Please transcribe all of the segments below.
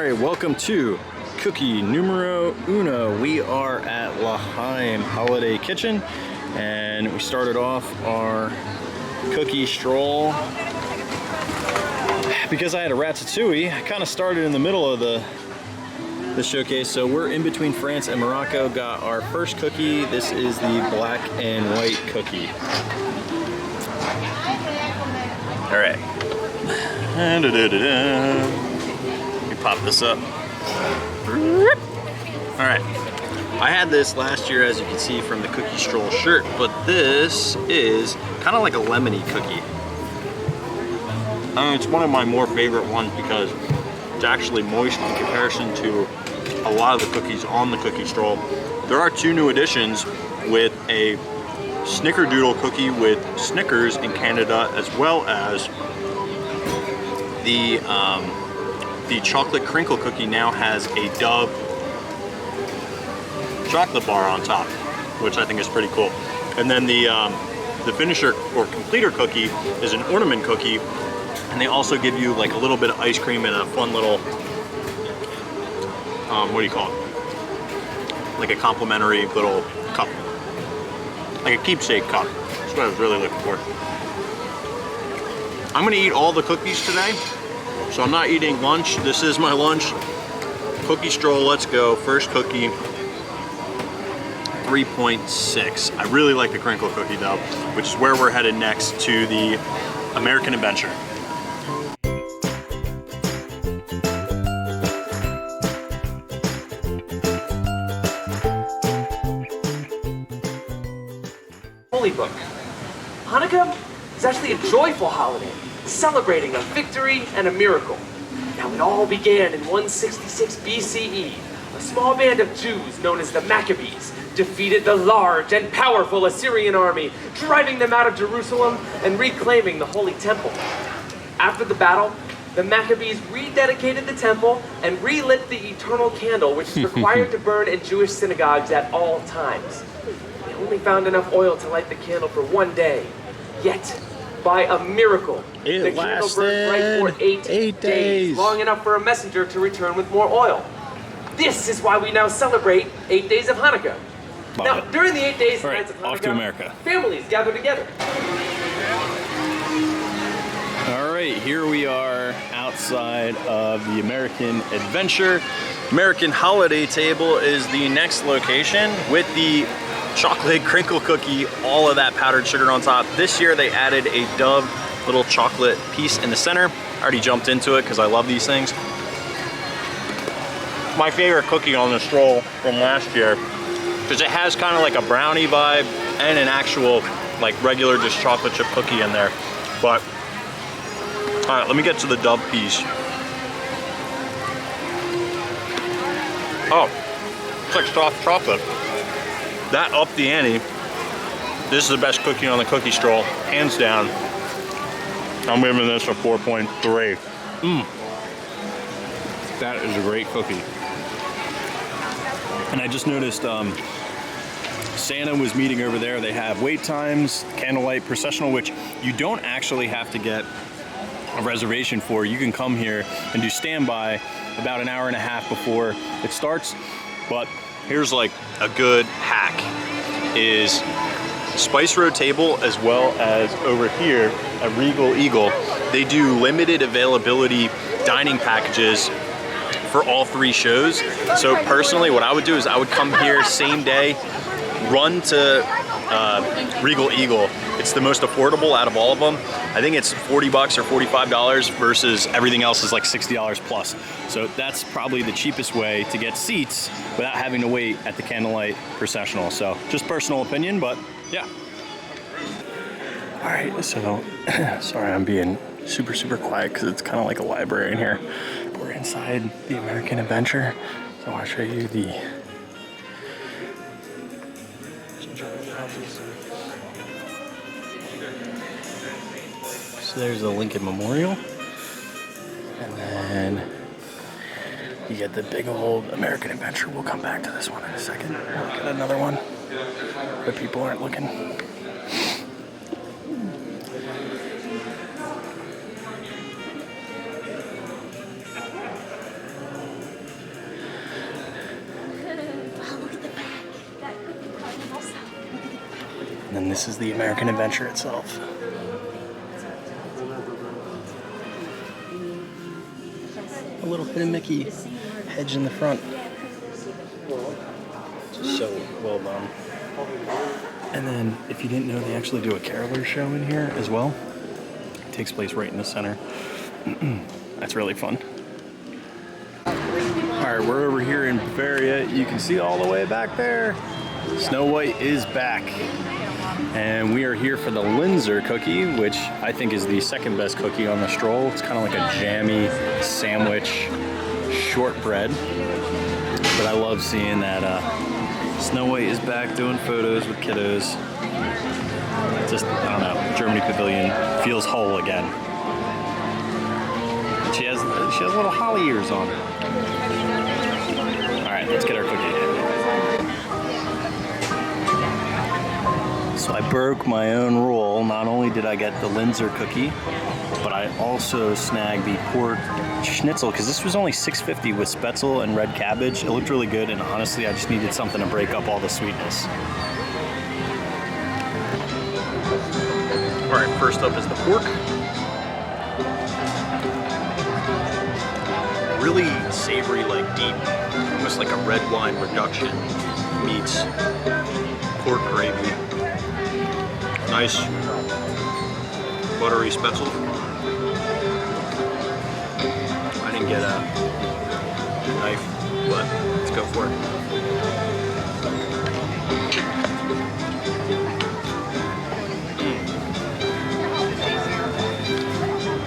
Alright, welcome to Cookie Numero Uno. We are at L'Haim Holiday Kitchen, and we started off our Cookie Stroll. Because I had a ratatouille, I kind of started in the middle of the showcase, so we're in between France and Morocco. Got our first cookie. This is the black and white cookie. Alright. Let me pop this up. Alright. I had this last year, as you can see from the Cookie Stroll shirt, but this is kind of like a lemony cookie. It's one of my more favorite ones because it's actually moist in comparison to a lot of the cookies on the Cookie Stroll. There are two new additions with a Snickerdoodle cookie with Snickers in Canada, as well as the chocolate Crinkle cookie now has a Dove chocolate bar on top, which I think is pretty cool. And then the finisher or completer cookie is an ornament cookie, and they also give you like a little bit of ice cream in a fun little what do you call it? Like a complimentary little cup. Like a keepsake cup. That's what I was really looking for. I'm gonna eat all the cookies today, so I'm not eating lunch. This is my lunch. Cookie Stroll, let's go. First cookie, 3.6. I really like the Crinkle cookie though, which is where we're headed next to the American Adventure. Holy book. Hanukkah is actually a joyful holiday, celebrating a victory and a miracle. Now, it all began in 166 BCE. A small band of Jews known as the Maccabees defeated the large and powerful Assyrian army, driving them out of Jerusalem and reclaiming the Holy Temple. After the battle, the Maccabees rededicated the temple and relit the eternal candle, which is required to burn in Jewish synagogues at all times. They only found enough oil to light the candle for one day. Yet, by a miracle, the candle burned bright for eight days, long enough for a messenger to return with more oil. This is why we now celebrate 8 days of Hanukkah. Now, during the 8 days and nights of Hanukkah, off to America. Families gather together. All right, here we are outside of the American Adventure. American Holiday Table is the next location with the chocolate Crinkle cookie, all of that powdered sugar on top. This year they added a Dove little chocolate piece in the center. I already jumped into it because I love these things. My favorite cookie on the stroll from last year, because it has kind of like a brownie vibe and an actual like regular just chocolate chip cookie in there. But all right, let me get to the Dove piece. Oh, it's like soft chocolate. That upped the ante. This is the best cookie on the Cookie Stroll, hands down. I'm giving this a 4.3. That is a great cookie. And I just noticed Santa was meeting over there. They have wait times, candlelight processional, which you don't actually have to get a reservation for. You can come here and do standby about an hour and a half before it starts. But here's like a good hack is Spice Road Table, as well as over here at Regal Eagle, they do limited availability dining packages for all three shows. So personally, what I would do is I would come here same day, run to Regal Eagle. It's the most affordable out of all of them. I think it's 40 bucks or $45 versus everything else is like $60 plus. So that's probably the cheapest way to get seats without having to wait at the candlelight processional. So just personal opinion, but yeah. All right, so sorry I'm being super quiet because it's kind of like a library in here. We're inside the American Adventure. So I want to show you the So there's the Lincoln Memorial, and then you get the big old American Adventure. We'll come back to this one in a second. We'll look at another one, but people aren't looking. And this is the American Adventure itself. A little hidden Mickey hedge in the front. Just so well done. And then, if you didn't know, they actually do a caroler show in here as well. It takes place right in the center. That's really fun. Alright, we're over here in Bavaria. You can see all the way back there. Snow White is back. And we are here for the Linzer cookie, which I think is the second best cookie on the stroll. It's kind of like a jammy sandwich shortbread. But I love seeing that Snow White is back doing photos with kiddos. Just, I don't know, Germany Pavilion feels whole again. She has little holly ears on. All right, let's get our cookie. So I broke my own rule. Not only did I get the Linzer cookie, but I also snagged the pork schnitzel because this was only $6.50 with spätzle and red cabbage. It looked really good, and honestly, I just needed something to break up all the sweetness. All right, first up is the pork. Really savory, like deep, almost like a red wine reduction meets pork gravy. Nice buttery spätzle. I didn't get a knife, but let's go for it.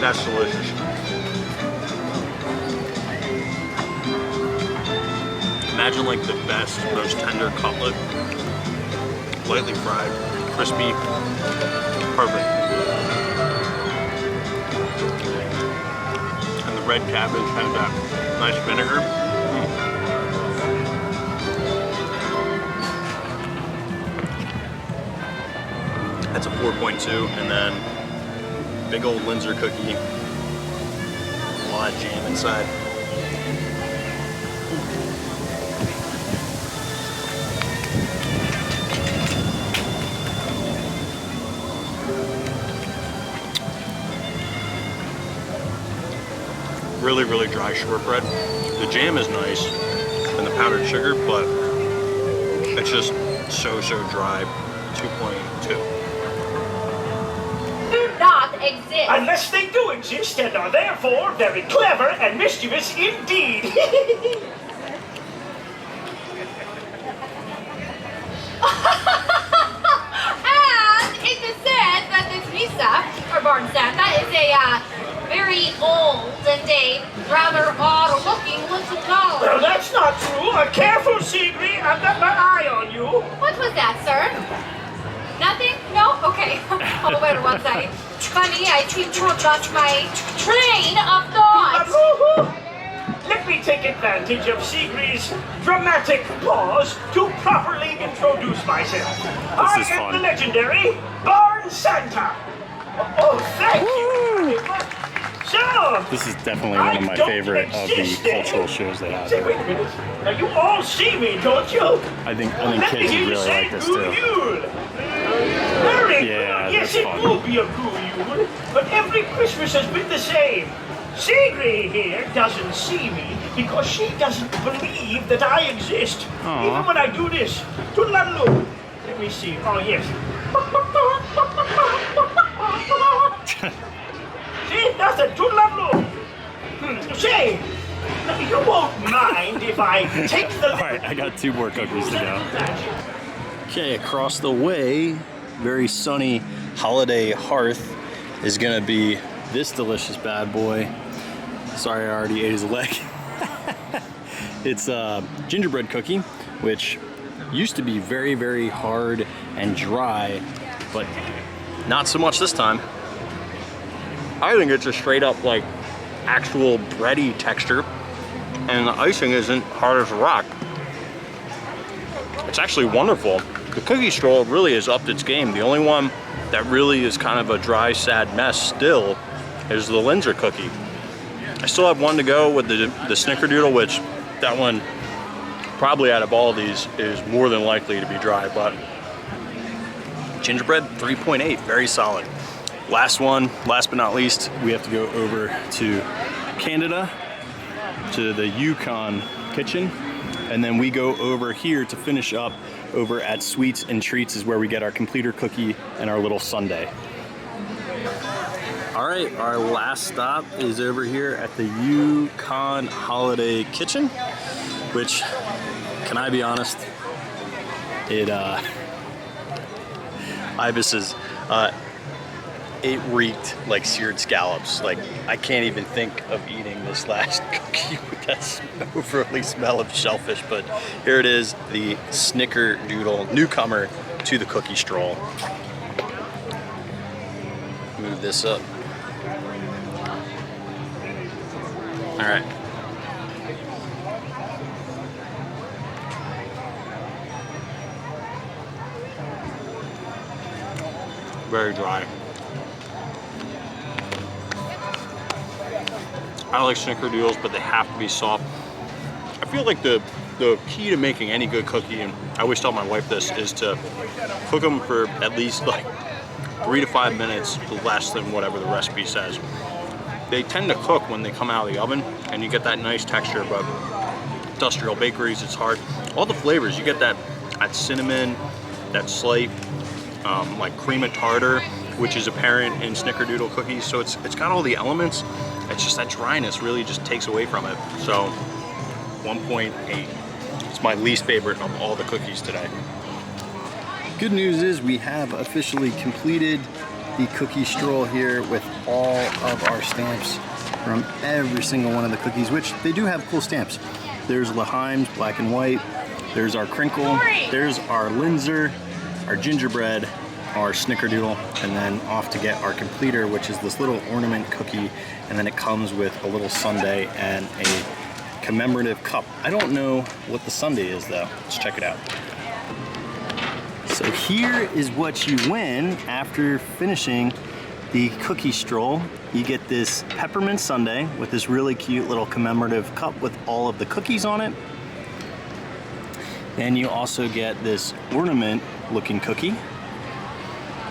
That's delicious. Imagine like the best, most tender cutlet, lightly fried, crispy, perfect. And the red cabbage has that nice vinegar. That's a 4.2, and then big old Linzer cookie, a lot of jam inside. Really, really dry shortbread. The jam is nice and the powdered sugar, but it's just so dry. 2.2. Do not exist. Unless they do exist and are therefore very clever and mischievous indeed. And it is said that this Misa, or Barn Santa, is a very old and a rather odd-looking little dog. Well, that's not true. Careful, Sigrid. I've got my eye on you. What was that, sir? Nothing? No? Okay. I'll wait one second. Funny, I seem to have lost my train of thought. Let me take advantage of Sigrid's dramatic pause to properly introduce myself. I is am fun. the legendary Barn Santa. Oh, thank you. So, This is definitely one of my favorite of the cultural shows they have Say, wait a here. minute. Now you all see me, don't you? I think Let me kids hear would you really say like this Good too. Yule. Very Yeah, good. Yes, that's it fun. will be a good Yule, but every Christmas has been the same. Sigrid here doesn't see me because she doesn't believe that I exist. Aw. Even when I do this. Toodaloo. Let me see. Oh, yes. See? Nothing. Toodaloo. Say, you won't mind if I take the... All right, I got 2 more cookies to go. Okay, across the way, very sunny holiday Hearth is gonna be this delicious bad boy. Sorry, I already ate his leg. It's a gingerbread cookie, which used to be very, very hard and dry, but not so much this time. I think it's a straight up like actual bready texture, and the icing isn't hard as a rock. It's actually wonderful. The Cookie Stroll really has upped its game. The only one that really is kind of a dry, sad mess still is the Linzer cookie. I still have one to go with the Snickerdoodle, which that one probably out of all of these is more than likely to be dry, but Gingerbread, 3.8, very solid. Last one, last but not least, we have to go over to Canada, to the Yukon kitchen, and then we go over here to finish up over at Sweets and Treats is where we get our Completor cookie and our little Sundae. All right, our last stop is over here at the Yukon Holiday Kitchen, which, can I be honest, Ibis's, it reeked like seared scallops. Like, I can't even think of eating this last cookie with that overly smell of shellfish, but here it is, the Snickerdoodle, newcomer to the Cookie Stroll. Move this up. All right. Very dry. I like Snickerdoodles, but they have to be soft. I feel like the key to making any good cookie, and I always tell my wife this, is to cook them for at least like 3 to 5 minutes less than whatever the recipe says. They tend to cook when they come out of the oven, and you get that nice texture, but industrial bakeries, it's hard. All the flavors, you get that cinnamon, that slight like cream of tartar, which is apparent in Snickerdoodle cookies. So it's got all the elements. It's just that dryness really just takes away from it. So 1.8. It's my least favorite of all the cookies today. Good news is we have officially completed the Cookie Stroll here with all of our stamps from every single one of the cookies, which they do have cool stamps. There's L'Chaim's black and white. There's our Crinkle. There's our Linzer, our Gingerbread, our Snickerdoodle, and then off to get our Completor, which is this little ornament cookie, and then it comes with a little sundae and a commemorative cup. I don't know what the sundae is though. Let's check it out. So here is what you win after finishing the Cookie Stroll. You get this peppermint sundae with this really cute little commemorative cup with all of the cookies on it. And you also get this ornament looking cookie.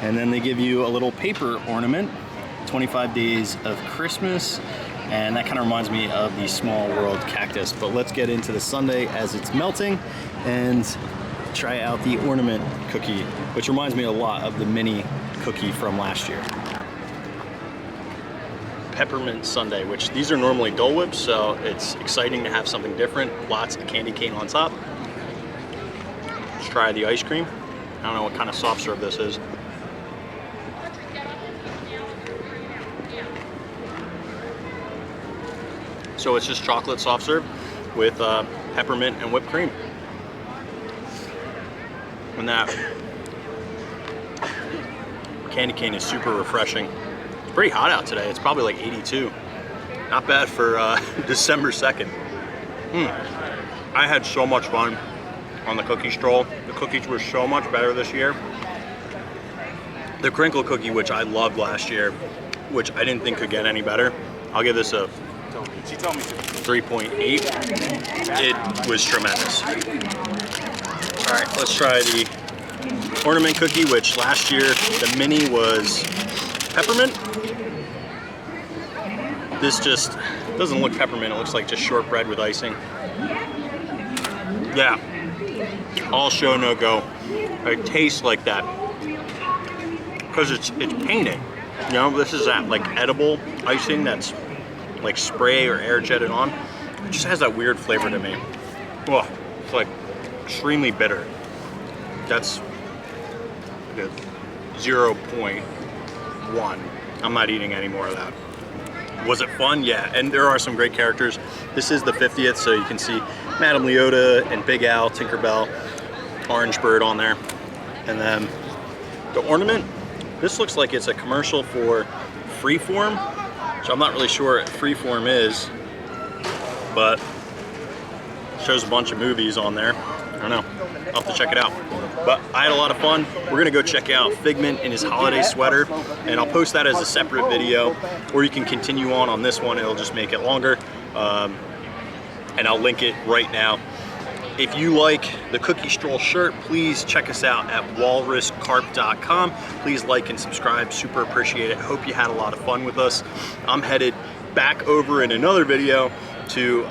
And then they give you a little paper ornament, 25 Days of Christmas. And that kind of reminds me of the Small World cactus. But let's get into the sundae as it's melting and try out the ornament cookie, which reminds me a lot of the mini cookie from last year. Peppermint sundae, which these are normally Dole Whips, so it's exciting to have something different. Lots of candy cane on top. Let's try the ice cream. I don't know what kind of soft serve this is. So it's just chocolate soft serve with peppermint and whipped cream. And that candy cane is super refreshing. It's pretty hot out today. It's probably like 82. Not bad for December 2nd. I had so much fun on the Cookie Stroll. The cookies were so much better this year. The Crinkle cookie, which I loved last year, which I didn't think could get any better, I'll give this a 3.8. It was tremendous. All right, let's try the ornament cookie, which last year the mini was peppermint. This just doesn't look peppermint. It looks like just shortbread with icing. Yeah, all show no go. It tastes like that because it's painted. You know, this is that like edible icing that's like spray or air jetted on. It just has that weird flavor to me. Oh, it's like extremely bitter. That's good. 0.1. I'm not eating any more of that. Was it fun? Yeah, and there are some great characters. This is the 50th, so you can see Madame Leota and Big Al, Tinkerbell, Orange Bird on there. And then the ornament, this looks like it's a commercial for Freeform, which I'm not really sure what Freeform is, but shows a bunch of movies on there. I don't know, I'll have to check it out. But I had a lot of fun. We're gonna go check out Figment in his holiday sweater, and I'll post that as a separate video, or you can continue on this one, it'll just make it longer. And I'll link it right now. If you like the Cookie Stroll shirt, please check us out at walruscarp.com. Please like and subscribe, super appreciate it. Hope you had a lot of fun with us. I'm headed back over in another video to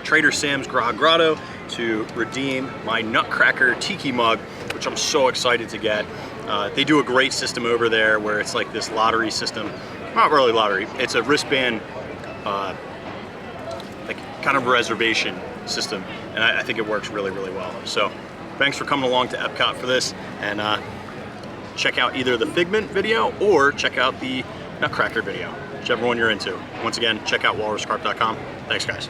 Trader Sam's Grotto to redeem my Nutcracker Tiki mug, which I'm so excited to get. They do a great system over there where it's like this lottery system. Not really lottery, it's a wristband, like kind of reservation system. And I think it works really, really well. So thanks for coming along to Epcot for this, and check out either the Figment video or check out the Nutcracker video, whichever one you're into. Once again, check out walruscarp.com. Thanks, guys.